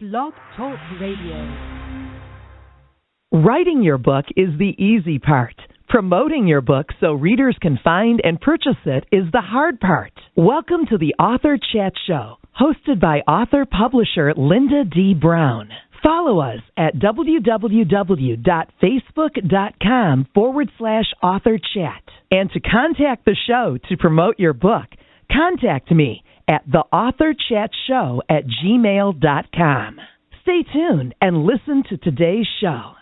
Blog Talk Radio. Writing your book is the easy part. Promoting your book so readers can find and purchase it is the hard part. Welcome to the Author Chat Show, hosted by author-publisher Lynda D. Brown. Follow us at www.facebook.com/authorchat. And to contact the show to promote your book, contact me at theauthorchatshow@gmail.com. Stay tuned and listen to today's show.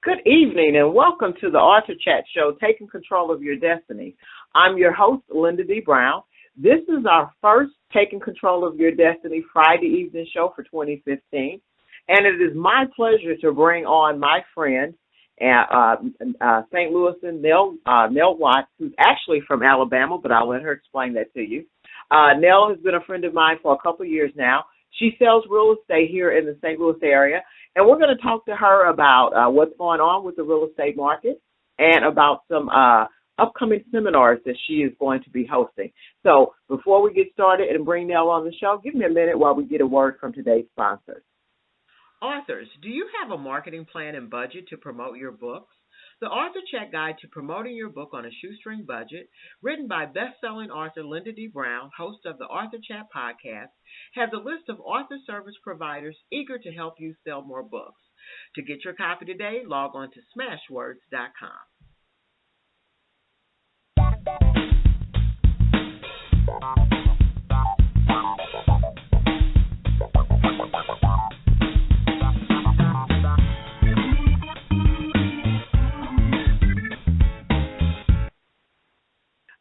Good evening and welcome to the Author Chat Show, Taking Control of Your Destiny. I'm your host, Lynda D. Brown. This is our first Taking Control of Your Destiny Friday evening show for 2015, and it is my pleasure to bring on my friend, St. Louis, Nell Watts, who's actually from Alabama, but I'll let her explain that to you. Nell has been a friend of mine for a couple of years now. She sells real estate here in the St. Louis area, and we're going to talk to her about what's going on with the real estate market and about some upcoming seminars that she is going to be hosting. So before we get started and bring Nell on the show, give me a minute while we get a word from today's sponsors. Authors, do you have a marketing plan and budget to promote your books? The Author Chat Guide to Promoting Your Book on a Shoestring Budget, written by best-selling author Lynda D. Brown, host of the Author Chat podcast, has a list of author service providers eager to help you sell more books. To get your copy today, log on to smashwords.com.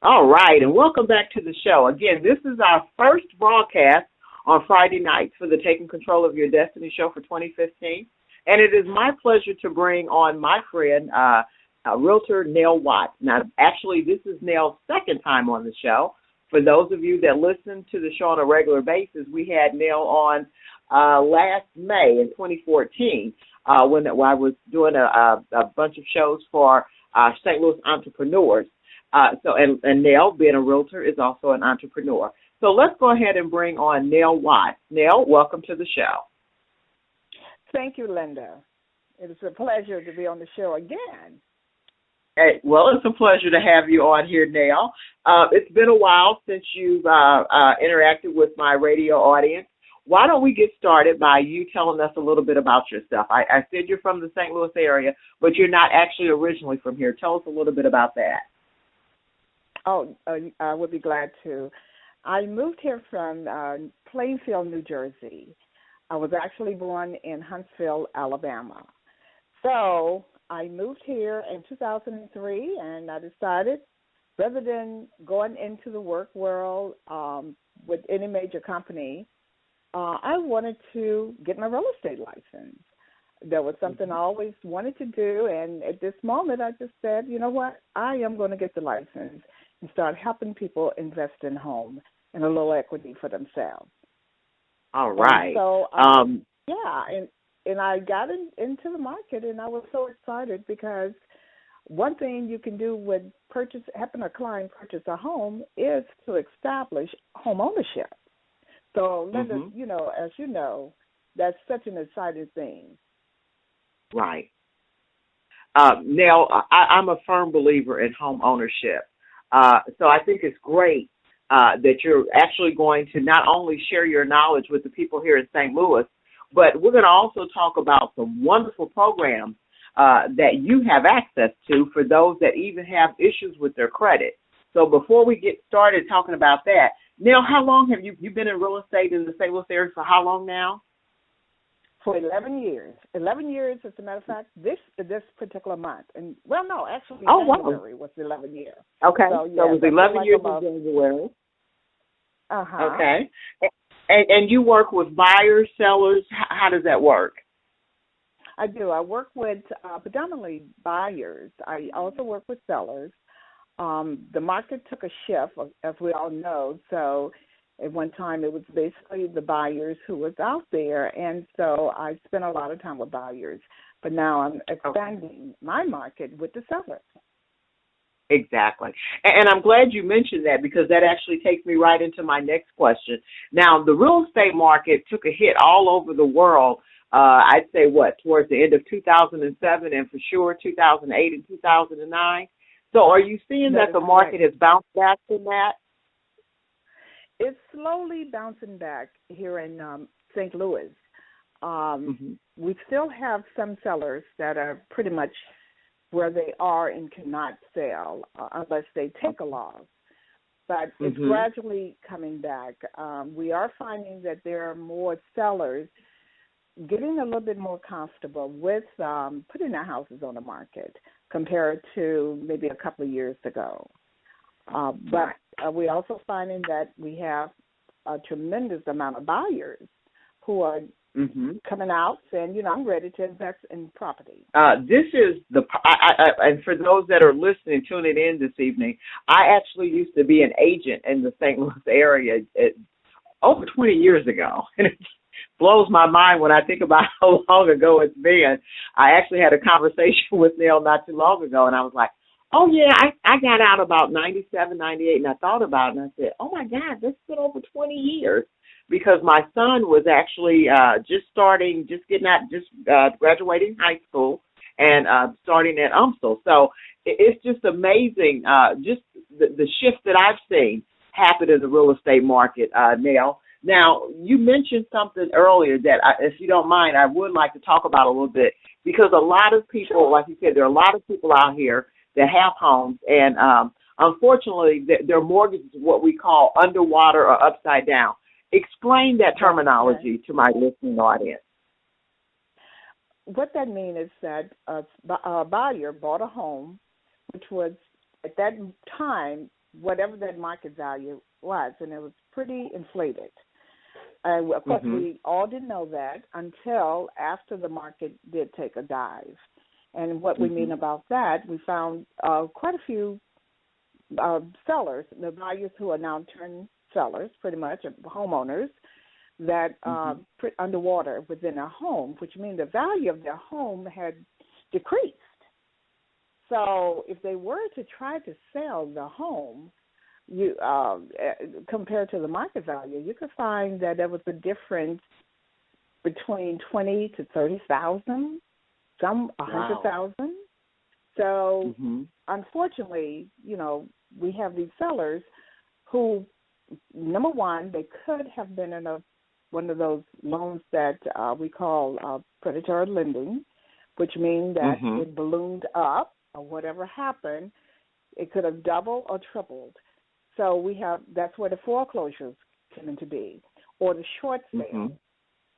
All right, and welcome back to the show. Again, this is our first broadcast on Friday nights for the Taking Control of Your Destiny show for 2015, and it is my pleasure to bring on my friend, Realtor Nell Watts. Now, actually, this is Nell's second time on the show. For those of you that listen to the show on a regular basis, we had Nell on last May in 2014 when I was doing a bunch of shows for St. Louis entrepreneurs. And Nell, being a realtor, is also an entrepreneur. So let's go ahead and bring on Nell Watts. Nell, welcome to the show. Thank you, Lynda. It is a pleasure to be on the show again. Hey, well, it's a pleasure to have you on here, Nell. It's been a while since you've interacted with my radio audience. Why don't we get started by you telling us a little bit about yourself? I said you're from the St. Louis area, but you're not actually originally from here. Tell us a little bit about that. Oh, I would be glad to. I moved here from Plainfield, New Jersey. I was actually born in Huntsville, Alabama. So I moved here in 2003, and I decided, rather than going into the work world with any major company, I wanted to get my real estate license. That was something I always wanted to do, and at this moment I just said, you know what, I am going to get the license and start helping people invest in home and a little equity for themselves. All right. And so, and I got into the market, and I was so excited because one thing you can do with helping a client purchase a home is to establish home ownership. So, Linda, as you know, that's such an exciting thing. Right. Now, I'm a firm believer in home ownership. So I think it's great that you're actually going to not only share your knowledge with the people here in St. Louis, but we're going to also talk about some wonderful programs that you have access to for those that even have issues with their credit. So before we get started talking about that, Nell, how long have you been in real estate in the St. Louis area for how long now? For 11 years. 11 years, as a matter of fact, this particular month. And well, no, actually January was 11 years. Okay, so it was 11 years in January. Uh-huh. Okay. And you work with buyers, sellers. How does that work? I do. I work with predominantly buyers. I also work with sellers. The market took a shift, as we all know. So at one time it was basically the buyers who was out there, and so I spent a lot of time with buyers. But now I'm expanding my market with the sellers. Exactly. And I'm glad you mentioned that because that actually takes me right into my next question. Now, the real estate market took a hit all over the world, I'd say, towards the end of 2007 and for sure 2008 and 2009. So are you seeing that the market has bounced back from that? It's slowly bouncing back here in St. Louis. We still have some sellers that are pretty much where they are and cannot sell unless they take a loss. But it's gradually coming back. We are finding that there are more sellers getting a little bit more comfortable with putting their houses on the market compared to maybe a couple of years ago. But we're also finding that we have a tremendous amount of buyers who are coming out saying, I'm ready to invest in property. This is and for those that are listening, tuning in this evening, I actually used to be an agent in the St. Louis area over 20 years ago. And it blows my mind when I think about how long ago it's been. I actually had a conversation with Nell not too long ago, and I was like, oh, yeah, I got out about 97, 98, and I thought about it, and I said, oh, my God, this has been over 20 years. Because my son was actually graduating high school and starting at UMSL. So it's just amazing, just the shift that I've seen happen in the real estate market, Nell. Now, you mentioned something earlier that, if you don't mind, I would like to talk about a little bit because a lot of people, like you said, there are a lot of people out here that have homes and unfortunately their mortgage is what we call underwater or upside down. Explain that terminology to my listening audience. What that means is that a buyer bought a home, which was at that time whatever that market value was, and it was pretty inflated. And of course, we all didn't know that until after the market did take a dive. And what we mean about that, we found quite a few sellers, the buyers who are now turned sellers, pretty much, homeowners, that put underwater within their home, which means the value of their home had decreased. So if they were to try to sell the home, you compared to the market value, you could find that there was a difference between 20 to 30,000, some 100,000. So unfortunately, we have these sellers who, number one, they could have been in one of those loans that we call predatory lending, which means that it ballooned up or whatever happened, it could have doubled or tripled. So that's where the foreclosures come into be, or the short sale.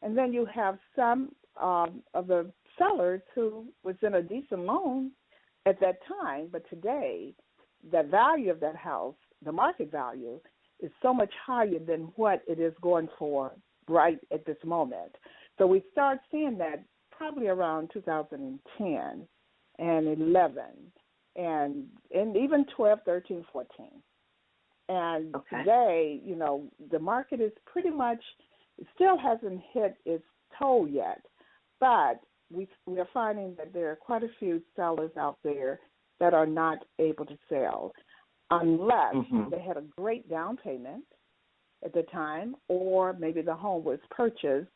And then you have some of the sellers who was in a decent loan at that time, but today the value of that house, the market value, is so much higher than what it is going for right at this moment. So we start seeing that probably around 2010 and 11 and even 12, 13, 14. And today, the market is pretty much, it still hasn't hit its toll yet, but we are finding that there are quite a few sellers out there that are not able to sell unless they had a great down payment at the time, or maybe the home was purchased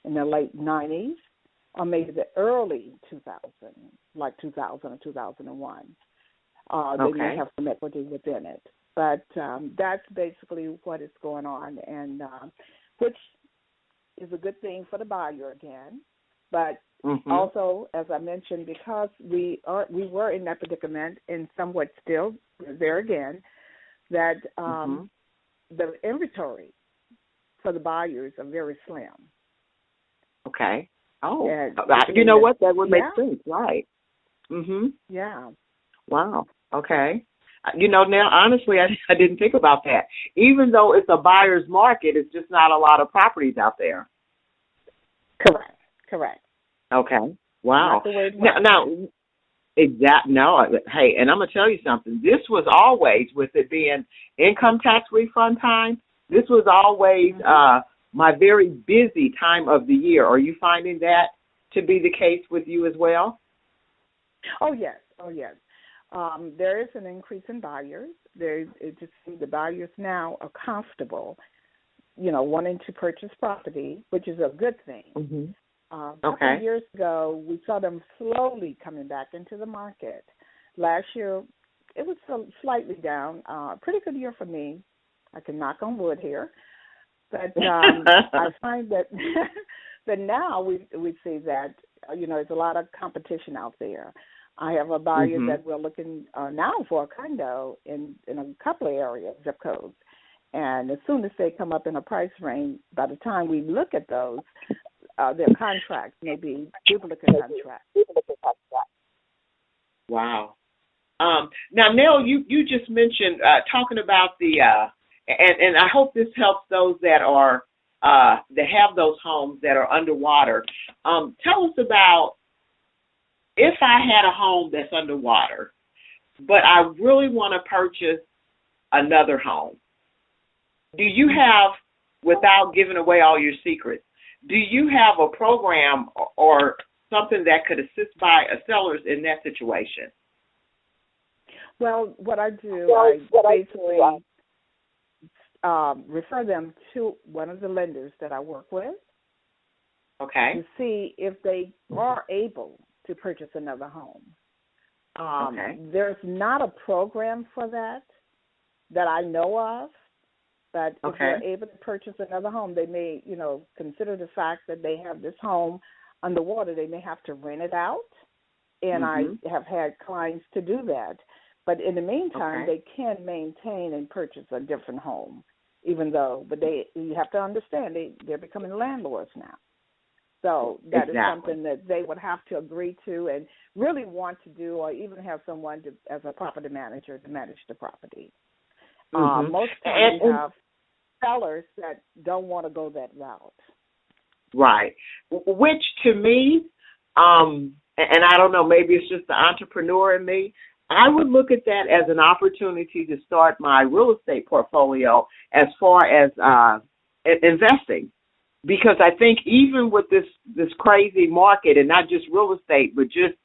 in the late 90s, or maybe the early 2000s, like 2000 or 2001. They may have some equity within it. But that's basically what is going on, and which is a good thing for the buyer again. But also, as I mentioned, because we were in that predicament and somewhat still there again, that the inventory for the buyers are very slim. Okay. Oh, and, you know what? That would make sense, right? Yeah. Wow. Okay. Now, honestly, I didn't think about that. Even though it's a buyer's market, it's just not a lot of properties out there. Correct. Okay. Wow. Not the way it Now, no. Hey, and I'm gonna tell you something. This was always, with it being income tax refund time. This was always my very busy time of the year. Are you finding that to be the case with you as well? Oh yes. There is an increase in buyers. It just seems the buyers now are comfortable, wanting to purchase property, which is a good thing. Mm-hmm. A couple of years ago, we saw them slowly coming back into the market. Last year, it was slightly down. Pretty good year for me. I can knock on wood here. But I find that that now we see that, there's a lot of competition out there. I have a buyer that we're looking now for a condo in a couple of areas, zip codes. And as soon as they come up in a price range, by the time we look at those, their contracts may be duplicate contracts. Wow. Now, Nell, you just mentioned talking about the and I hope this helps those that are that have those homes that are underwater. Tell us about, if I had a home that's underwater, but I really want to purchase another home. Do you have, without giving away all your secrets, do you have a program or something that could assist sellers in that situation? Well, what I do, I basically refer them to one of the lenders that I work with. Okay. To see if they are able to purchase another home. There's not a program for that I know of, but if they're able to purchase another home, they may, consider the fact that they have this home underwater. They may have to rent it out, and I have had clients to do that. But in the meantime, they can maintain and purchase a different home, but you have to understand, they're becoming landlords now. So that is something that they would have to agree to and really want to do, or even have someone as a property manager to manage the property. Most times we have sellers that don't want to go that route. Right. Which to me, and I don't know, maybe it's just the entrepreneur in me, I would look at that as an opportunity to start my real estate portfolio as far as investing. Because I think even with this crazy market, and not just real estate, but just,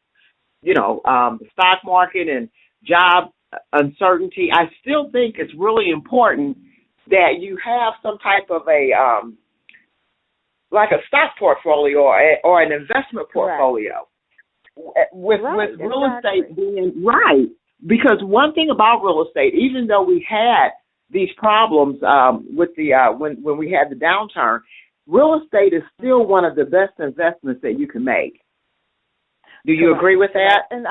the stock market and job uncertainty, I still think it's really important that you have some type of like a stock portfolio or an investment portfolio. With real estate being right. Because one thing about real estate, even though we had these problems with the when we had the downturn, real estate is still one of the best investments that you can make. Do you agree with that? And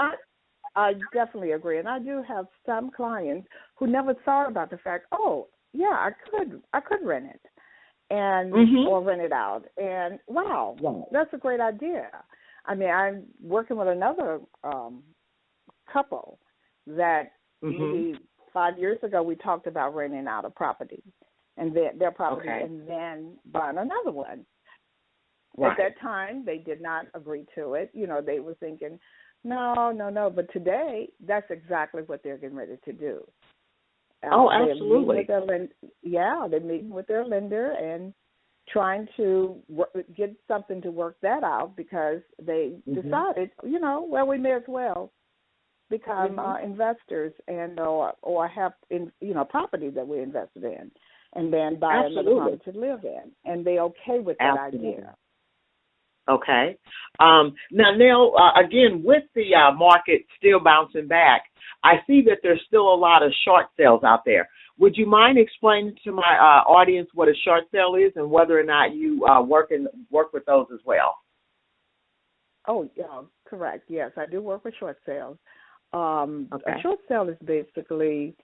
I definitely agree. And I do have some clients who never thought about the fact, I could rent it and or rent it out. And wow, that's a great idea. I mean, I'm working with another couple that maybe 5 years ago we talked about renting out a property. And their property, and then buying another one. Right. At that time, they did not agree to it. They were thinking, no. But today, that's exactly what they're getting ready to do. Absolutely. They're meeting with their lender and trying to get something to work that out, because they decided, we may as well become investors and or have property that we invested in. And then buy another home to live in. And they're okay with that idea. Okay. Now, Nell, again, with the market still bouncing back, I see that there's still a lot of short sales out there. Would you mind explaining to my audience what a short sale is and whether or not you work with those as well? Oh, yeah, correct. Yes, I do work with short sales. A short sale is basically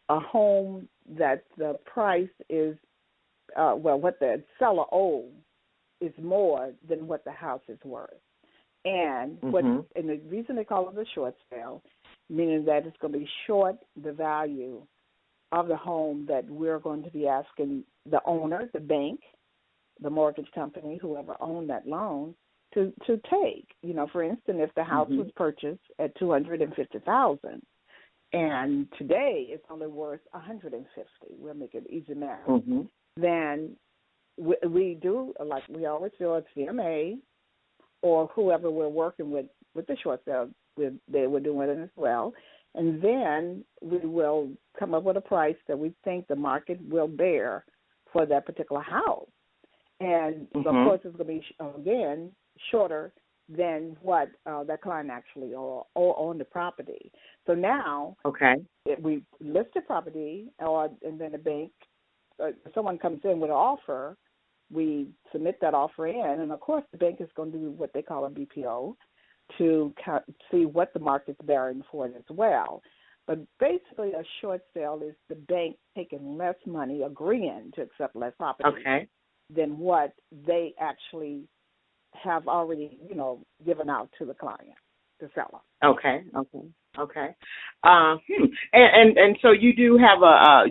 a home that the price is, what the seller owes is more than what the house is worth. And and the reason they call it a short sale, meaning that it's going to be short the value of the home that we're going to be asking the owner, the bank, the mortgage company, whoever owned that loan, to take. You know, for instance, if the house was purchased at $250,000, and today it's only worth $150, we'll make it easy math. Then we do, like we always do, a CMA or whoever we're working with the short sale, they were doing it as well. And then we will come up with a price that we think the market will bear for that particular house. And, of course, it's going to be, again, shorter than what that client actually owned the property. So now we list the property, and then the bank, someone comes in with an offer, we submit that offer in, and, of course, the bank is going to do what they call a BPO to see what the market's bearing for it as well. But basically a short sale is the bank taking less money, agreeing to accept less property than what they actually have already, you know, given out to the client, the seller. And so you do have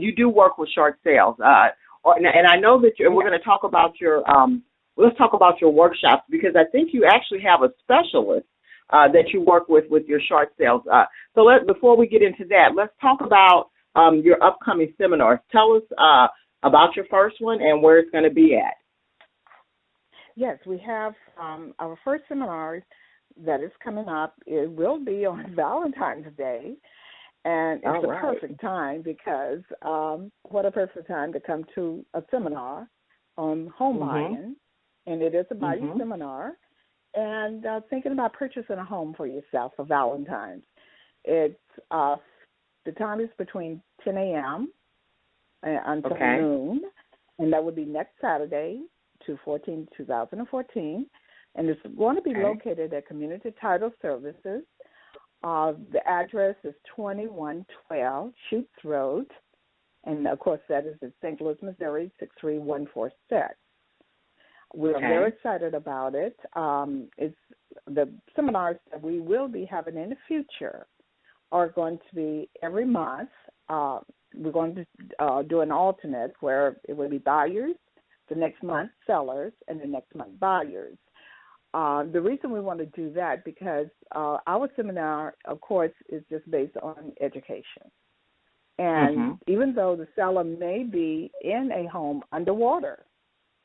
you do work with short sales, and I know that we're going to talk about your let's talk about your workshops, because I think you actually have a specialist that you work with your short sales. So before we get into that, let's talk about your upcoming seminars. Tell us about your first one and where it's going to be at. Yes, we have our first seminar that is coming up. It will be on Valentine's Day, and it's a perfect time because what a perfect time to come to a seminar on home buying, and it is a buying seminar, and thinking about purchasing a home for yourself for Valentine's. It's the time is between 10 a.m. until noon, and that would be next Saturday, 2014, and it's going to be located at Community Title Services. The address is 2112 Schutz Road, and, of course, that is in St. Louis, Missouri, 63146. We're very excited about it. It's the seminars that we will be having in the future are going to be every month. We're going to do an alternate where it will be buyers, the next month sellers, and the next month buyers. The reason we want to do that because our seminar, of course, is just based on education. And even though the seller may be in a home underwater,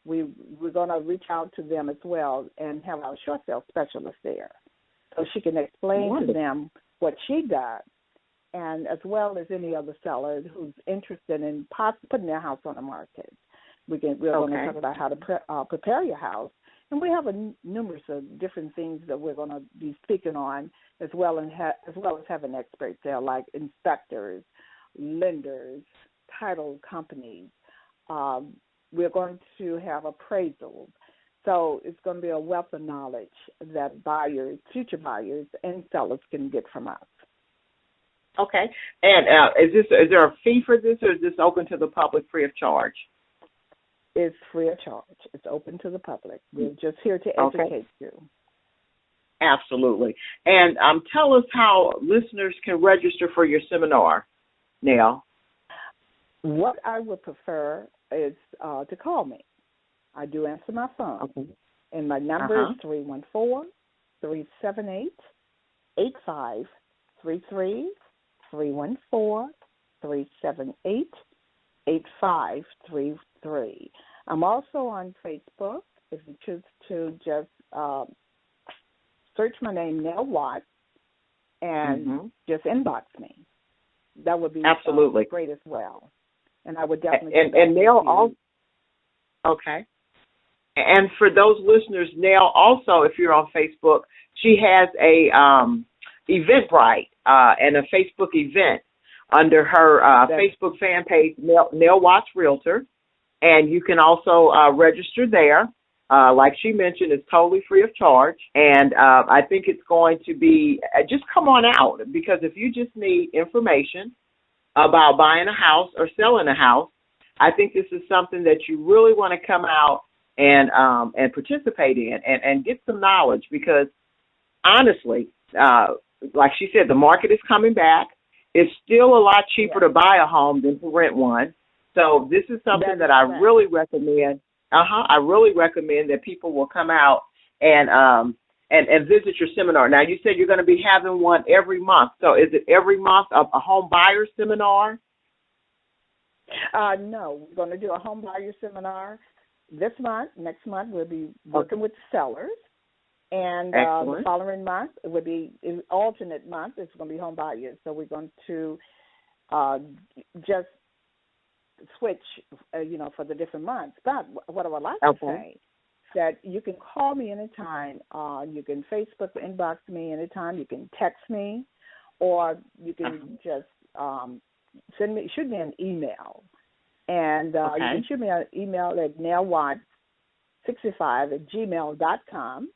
we're going to reach out to them as well and have our short sale specialist there so she can explain to them what she does, and as well as any other seller who's interested in putting their house on the market. We're going to talk about how to prepare your house. And we have numerous of different things that we're going to be speaking on, as well as having experts there, like inspectors, lenders, title companies. We're going to have appraisals. So it's going to be a wealth of knowledge that buyers, future buyers, and sellers can get from us. Okay. And is there a fee for this, or is this open to the public free of charge? It's free of charge. It's open to the public. We're just here to educate you. Absolutely. And tell us how listeners can register for your seminar, Nell. What I would prefer is to call me. I do answer my phone. And my number is 314-378-8533, 314-378-8533. I'm also on Facebook. If you choose to just search my name, Nell Watts, and just inbox me. That would be absolutely great as well. And I would definitely. And Nell also. Okay. And for those listeners, Nell also, if you're on Facebook, she has a Eventbrite and a Facebook event under her Facebook fan page, Nell Watts Realtor. And you can also register there. Like she mentioned, it's totally free of charge. And I think it's going to be, just come on out, because if you just need information about buying a house or selling a house, I think this is something that you really want to come out and participate in and get some knowledge, because honestly, like she said, the market is coming back. It's still a lot cheaper to buy a home than to rent one. So this is something that I really recommend. I really recommend that people will come out and visit your seminar. Now, you said you're going to be having one every month. So is it every month a home buyer seminar? No, we're going to do a home buyer seminar this month. Next month, we'll be working with sellers. And the following month, it would be an alternate month. It's going to be home buyers. So we're going to just switch, for the different months. But what I would like to say, that you can call me anytime. You can Facebook inbox me anytime. You can text me, or you can just shoot me an email. And you can shoot me an email at nellwatts65@gmail.com.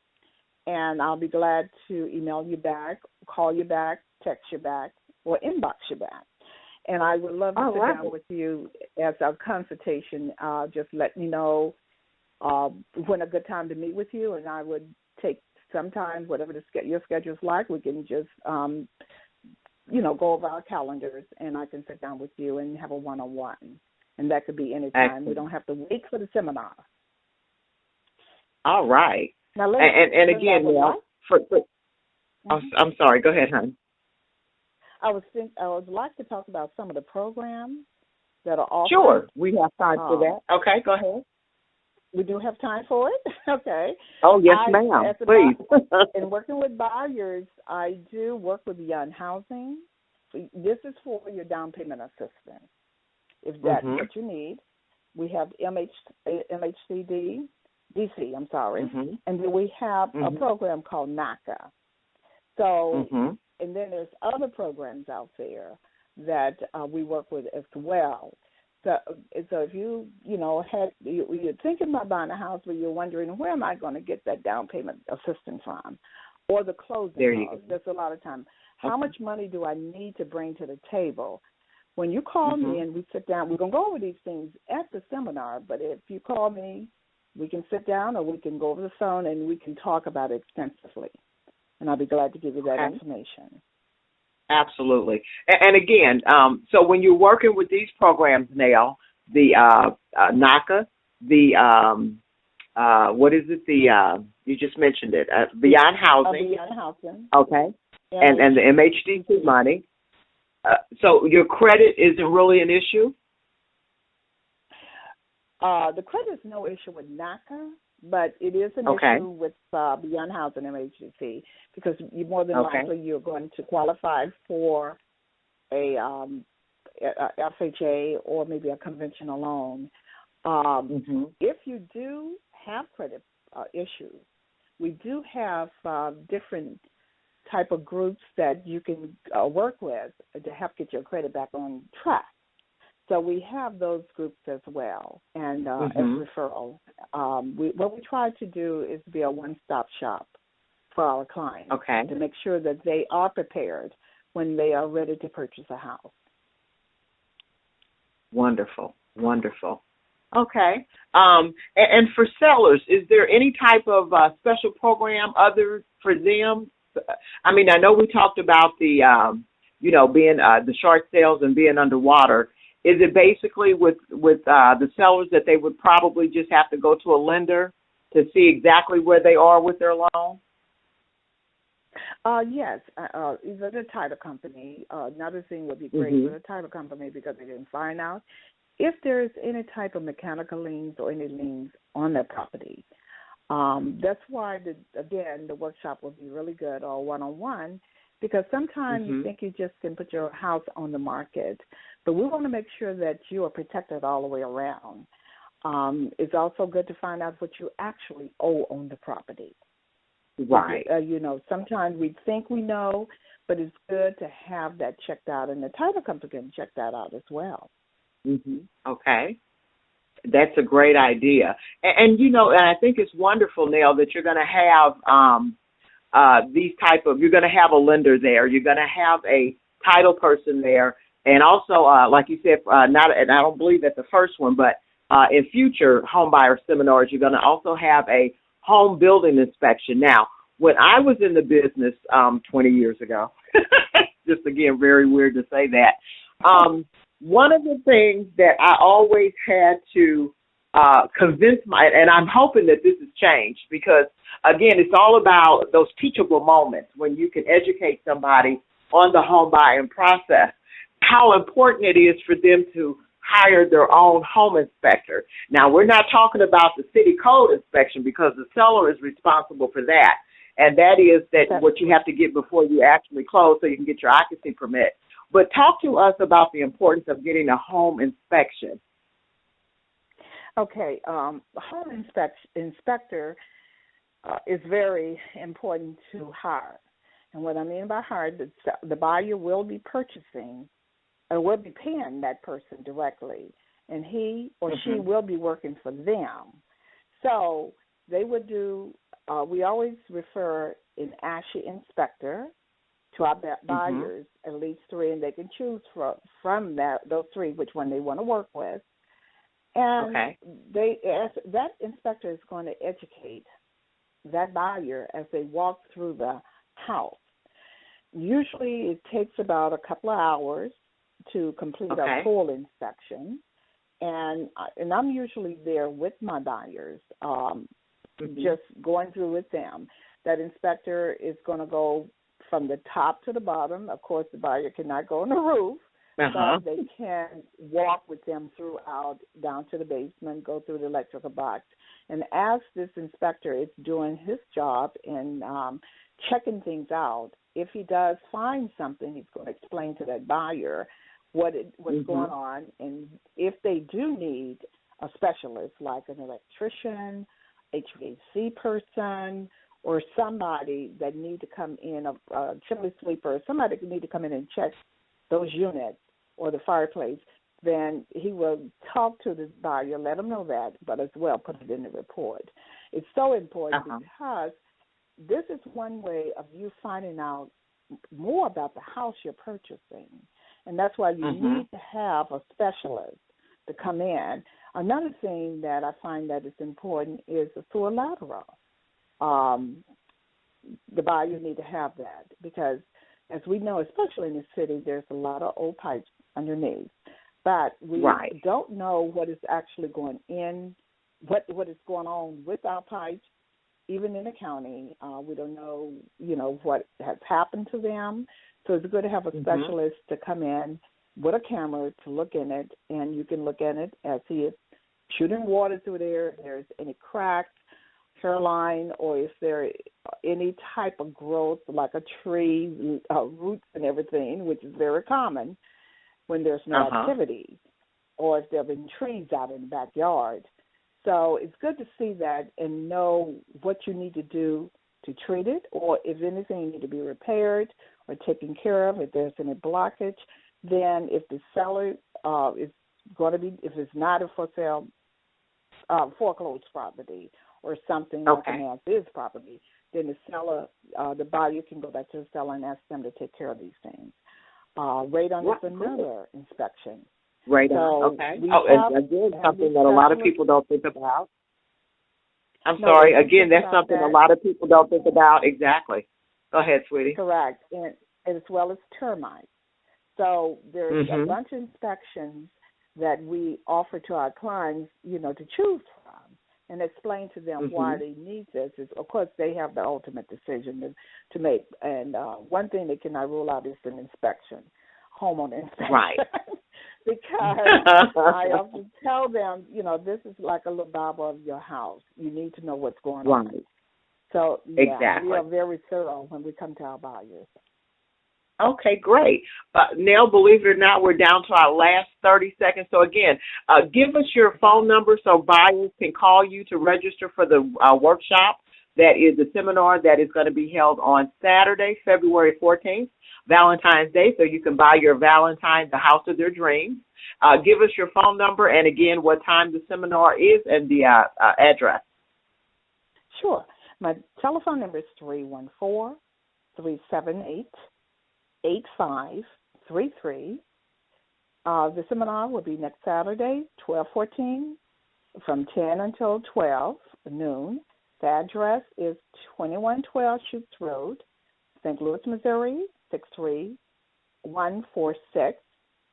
And I'll be glad to email you back, call you back, text you back, or inbox you back. And I would love to sit down with you as a consultation. Just let me know when a good time to meet with you, and I would take some time, whatever your schedule's like. We can just, go over our calendars, and I can sit down with you and have a one-on-one. And that could be any time. Excellent. We don't have to wait for the seminar. All right. Now, and again, I'm sorry. Go ahead, hon. I would like to talk about some of the programs that are offered. Sure, we have time for that. Okay, go ahead. We do have time for it. Okay. Oh yes, ma'am. Please. In working with buyers, I do work with Beyond Housing. This is for your down payment assistance. If that's what you need, we have MHCD. DC, I'm sorry. And then we have a program called NACA. So, and then there's other programs out there that we work with as well. So if you're thinking about buying a house, but you're wondering, where am I going to get that down payment assistance from? Or the closing costs. There's a lot of time. How much money do I need to bring to the table? When you call me and we sit down, we're going to go over these things at the seminar, but if you call me, we can sit down, or we can go over the phone and we can talk about it extensively. And I'll be glad to give you that information. Absolutely. And again, so when you're working with these programs now, the NACA, the what is it? You just mentioned it. Beyond Housing. Beyond Housing. Okay. And the MHDC money. So your credit isn't really an issue? The credit is no issue with NACA, but it is an issue with Beyond Housing MHDC, because you more than likely you're going to qualify for a FHA or maybe a conventional loan. If you do have credit issues, we do have different type of groups that you can work with to help get your credit back on track. So we have those groups as well, and as referral. What we try to do is be a one-stop shop for our clients to make sure that they are prepared when they are ready to purchase a house. Wonderful, wonderful. Okay. And for sellers, is there any type of special program other for them? I mean, I know we talked about the, being the short sales and being underwater. Is it basically with the sellers that they would probably just have to go to a lender to see exactly where they are with their loan? Yes. Either the title company. Another thing would be great for the title company, because they didn't find out if there is any type of mechanical liens or any liens on their property. That's why, the workshop would be really good, or one-on-one, because sometimes you think you just can put your house on the market, but we want to make sure that you are protected all the way around. It's also good to find out what you actually owe on the property. Right. Sometimes we think we know, but it's good to have that checked out, and the title company can check that out as well. Okay. That's a great idea. And I think it's wonderful, Nell, that you're going to have you're going to have a lender there. You're going to have a title person there. And also, like you said, and I don't believe at the first one, but in future home buyer seminars, you're going to also have a home building inspection. Now, when I was in the business 20 years ago, just again, very weird to say that, one of the things that I always had to convince and I'm hoping that this has changed because, again, it's all about those teachable moments when you can educate somebody on the home buying process, how important it is for them to hire their own home inspector. Now, we're not talking about the city code inspection because the seller is responsible for that. And that is what you have to get before you actually close so you can get your occupancy permit. But talk to us about the importance of getting a home inspection. Okay, home inspector is very important to hire. And what I mean by hire, the buyer will be purchasing or will be paying that person directly, and he or she will be working for them. So they would do, we always refer an ASHI inspector to our buyers, at least 3, and they can choose from those 3 which one they want to work with. And that inspector is going to educate that buyer as they walk through the house. Usually it takes about a couple of hours to complete a full inspection, and I'm usually there with my buyers, just going through with them. That inspector is going to go from the top to the bottom. Of course, the buyer cannot go on the roof, but they can walk with them throughout, down to the basement, go through the electrical box. And as this inspector is doing his job and checking things out, if he does find something, he's going to explain to that buyer what's going on, and if they do need a specialist like an electrician, HVAC person, or somebody that need to come in, a chimney sweeper, somebody that need to come in and check those units or the fireplace, then he will talk to the buyer, let them know that, but as well put it in the report. It's so important because this is one way of you finding out more about the house you're purchasing. And that's why you need to have a specialist to come in. Another thing that I find that is important is a sewer lateral. The buyer need to have that because, as we know, especially in the city, there's a lot of old pipes underneath. But we don't know what is actually going in, what is going on with our pipes, even in the county. We don't know, what has happened to them. So it's good to have a specialist to come in with a camera to look in it, and you can look at it as he is shooting water through there, if there's any cracks, hairline, or if there any type of growth like a tree, roots and everything, which is very common when there's no activity, or if there have been trees out in the backyard. So it's good to see that and know what you need to do to treat it, or if anything need to be repaired or taken care of, if there's any blockage. Then if the seller is going to be, if it's not a for sale, foreclosed property or something like an as-is property, then the seller, the buyer can go back to the seller and ask them to take care of these things. Radon is another inspection. Radon, and again, something that a lot of people don't think about. Again, that's something a lot of people don't think about. Exactly. Go ahead, sweetie. Correct, and as well as termites. So there's a bunch of inspections that we offer to our clients, to choose from and explain to them why they need this. Of course, they have the ultimate decision to make. And one thing they cannot rule out is an inspection, homeowner inspection. Right. Because I often tell them, this is like a little Bible of your house. You need to know what's going on. Right. So, we are very thorough when we come to our buyers. Okay, great. Nell, believe it or not, we're down to our last 30 seconds. So, again, give us your phone number so buyers can call you to register for the workshop. That is the seminar that is going to be held on Saturday, February 14th, Valentine's Day, so you can buy your Valentine the house of their dreams. Give us your phone number and, again, what time the seminar is and the address. Sure. My telephone number is 314-378-8533. The seminar will be next Saturday, 12/14, from 10 until 12 noon. The address is 2112 Schutz Road, St. Louis, Missouri, 63146,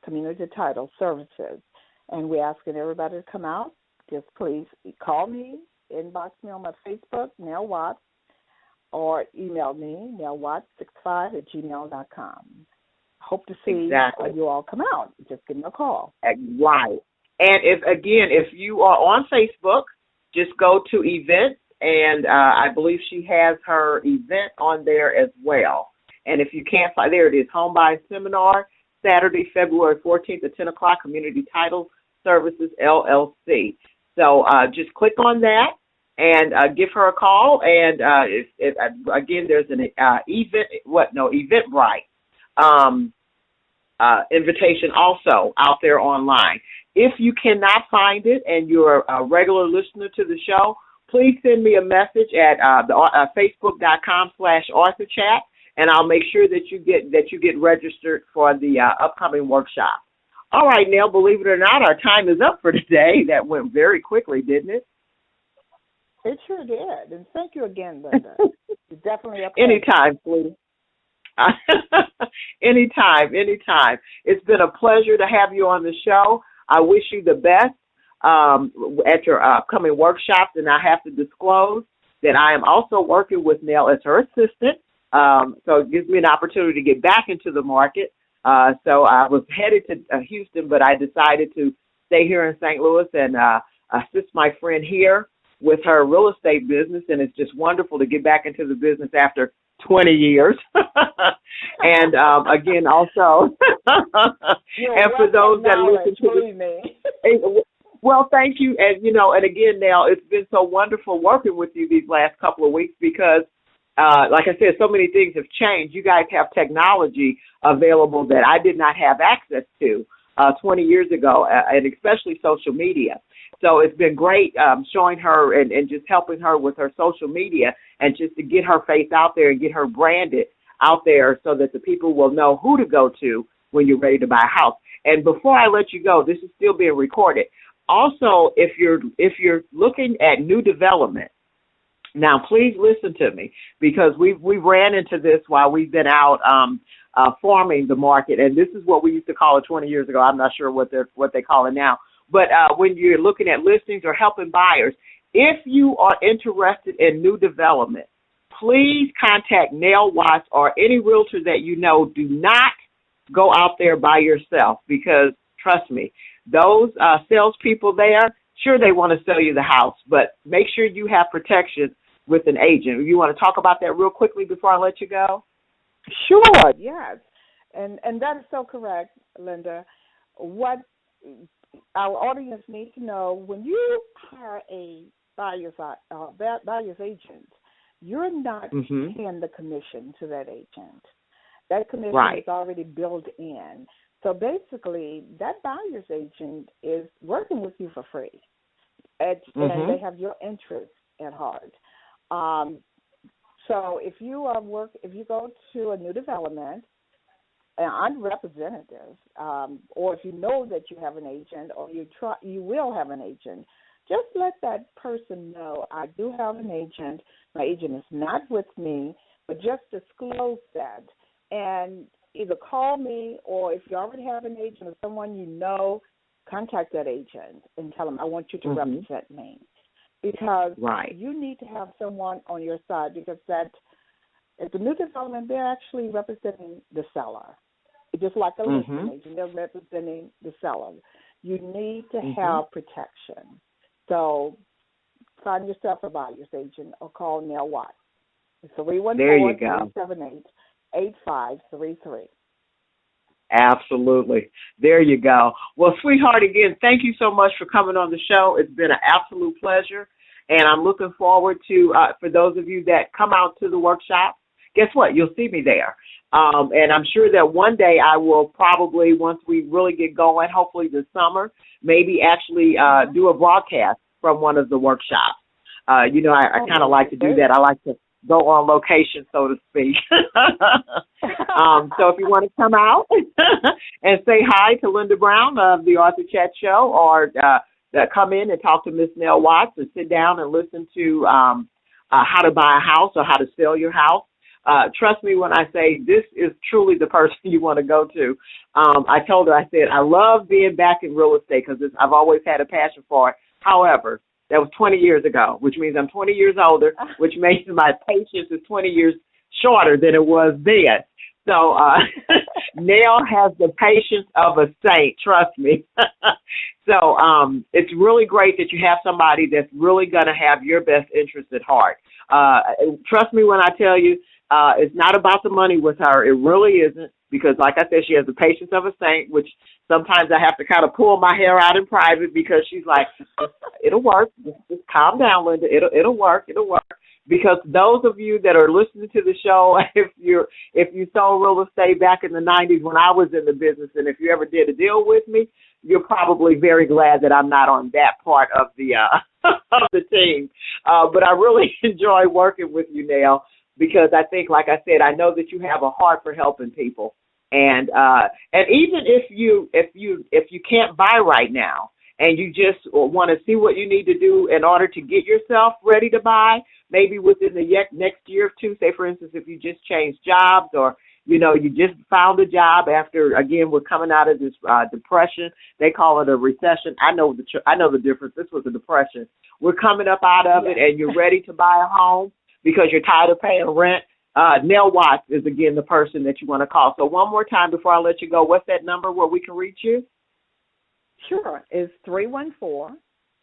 Community Title Services. And we're asking everybody to come out. Just please call me, inbox me on my Facebook, Nell Watts, or email me, nellwatts65@gmail.com. Hope to see you all come out. Just give me a call. Right. And if you are on Facebook, just go to events, and I believe she has her event on there as well. And if you can't find, there it is, Home Buying Seminar, Saturday, February 14th at 10 o'clock, Community Title Services, LLC. So just click on that and give her a call. And again, there's an Eventbrite invitation also out there online. If you cannot find it and you're a regular listener to the show, please send me a message at facebook.com/AuthorChat, and I'll make sure that you get registered for the upcoming workshop. All right, Nell, believe it or not, our time is up for today. That went very quickly, didn't it? It sure did. And thank you again, Lynda. It's definitely a pleasure. Anytime, please. Anytime. It's been a pleasure to have you on the show. I wish you the best at your upcoming workshops, and I have to disclose that I am also working with Nell as her assistant, so it gives me an opportunity to get back into the market. So I was headed to Houston, but I decided to stay here in St. Louis and assist my friend here with her real estate business, and it's just wonderful to get back into the business after 20 years. And again, also, and for those that listen to me. Well, thank you. And, and again, Nell, it's been so wonderful working with you these last couple of weeks because, like I said, so many things have changed. You guys have technology available that I did not have access to 20 years ago, and especially social media. So it's been great showing her and just helping her with her social media and just to get her face out there and get her branded out there so that the people will know who to go to when you're ready to buy a house. And before I let you go, this is still being recorded. Also, if you're looking at new development, now please listen to me because we ran into this while we've been out farming the market, and this is what we used to call it 20 years ago. I'm not sure what they call it now. But when you're looking at listings or helping buyers, if you are interested in new development, please contact Nell Watts or any realtor that you know. Do not go out there by yourself because, trust me, those salespeople there, sure, they want to sell you the house, but make sure you have protection with an agent. You want to talk about that real quickly before I let you go? Sure, yes. And that is so correct, Lynda. What our audience needs to know, when you hire a buyer's agent, you're not paying the commission to that agent. That commission is already built in. So basically, that buyer's agent is working with you for free, and they have your interest at heart. So if you go to a new development, I'm representative, or if you know that you have an agent or you will have an agent, just let that person know I do have an agent. My agent is not with me, but just disclose that and either call me, or if you already have an agent or someone you know, contact that agent and tell them I want you to represent me, because you need to have someone on your side, because that at the new development they're actually representing the seller. Just like a listing agent, they're representing the seller. You need to have protection. So find yourself a buyer's agent or call Nell Watts. 314-378-8533. Absolutely. There you go. Well, sweetheart, again, thank you so much for coming on the show. It's been an absolute pleasure, and I'm looking forward to, for those of you that come out to the workshop, guess what? You'll see me there. And I'm sure that one day I will probably, once we really get going, hopefully this summer, maybe actually do a broadcast from one of the workshops. I kind of like to do that. I like to go on location, so to speak. So if you want to come out and say hi to Lynda Brown of the Author Chat Show, or come in and talk to Miss Nell Watts, and sit down and listen to how to buy a house or how to sell your house. Trust me when I say this is truly the person you want to go to. I told her, I said, I love being back in real estate because I've always had a passion for it. However, that was 20 years ago, which means I'm 20 years older, which makes my patience is 20 years shorter than it was then. So Nell has the patience of a saint, trust me. So it's really great that you have somebody that's really going to have your best interest at heart. Trust me when I tell you, it's not about the money with her. It really isn't, because like I said, she has the patience of a saint, which sometimes I have to kind of pull my hair out in private because she's like, it'll work. Just calm down, Lynda. It'll work. It'll work. Because those of you that are listening to the show, if you sold real estate back in the 90s when I was in the business, and if you ever did a deal with me, you're probably very glad that I'm not on that part of the of the team. But I really enjoy working with you, Nell, because I think, like I said, I know that you have a heart for helping people, and even if you can't buy right now, and you just want to see what you need to do in order to get yourself ready to buy, maybe within the next year or two, say, for instance, if you just changed jobs, or, you just found a job after, again, we're coming out of this depression. They call it a recession. I know the difference. This was a depression. We're coming up out of it, and you're ready to buy a home because you're tired of paying rent. Nell Watts is, again, the person that you want to call. So one more time before I let you go, what's that number where we can reach you? Sure. It's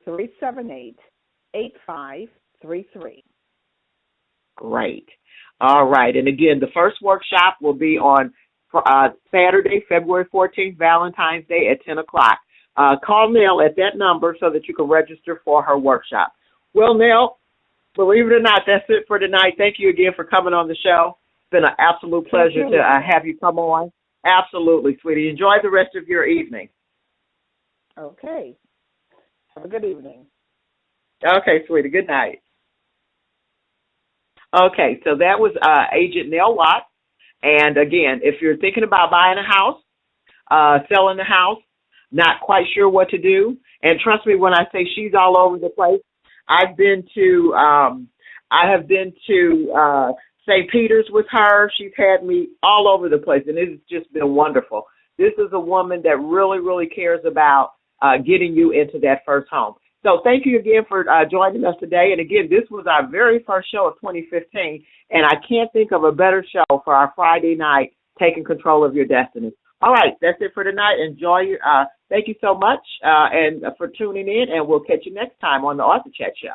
314-378-8533. Great. All right. And again, the first workshop will be on Saturday, February 14th, Valentine's Day at 10 o'clock. Call Nell at that number so that you can register for her workshop. Well, Nell, believe it or not, that's it for tonight. Thank you again for coming on the show. It's been an absolute pleasure to have you come on. Absolutely, sweetie. Enjoy the rest of your evening. Okay. Have a good evening. Okay, sweetie. Good night. Okay, so that was Agent Nell Watts. And again, if you're thinking about buying a house, selling the house, not quite sure what to do, and trust me when I say she's all over the place. I have been to St. Peter's with her. She's had me all over the place, and it's just been wonderful. This is a woman that really, really cares about getting you into that first home. So thank you again for joining us today. And again, this was our very first show of 2015, and I can't think of a better show for our Friday night, Taking Control of Your Destiny. All right, that's it for tonight. Enjoy your. Thank you so much and for tuning in, and we'll catch you next time on the Author Chat Show.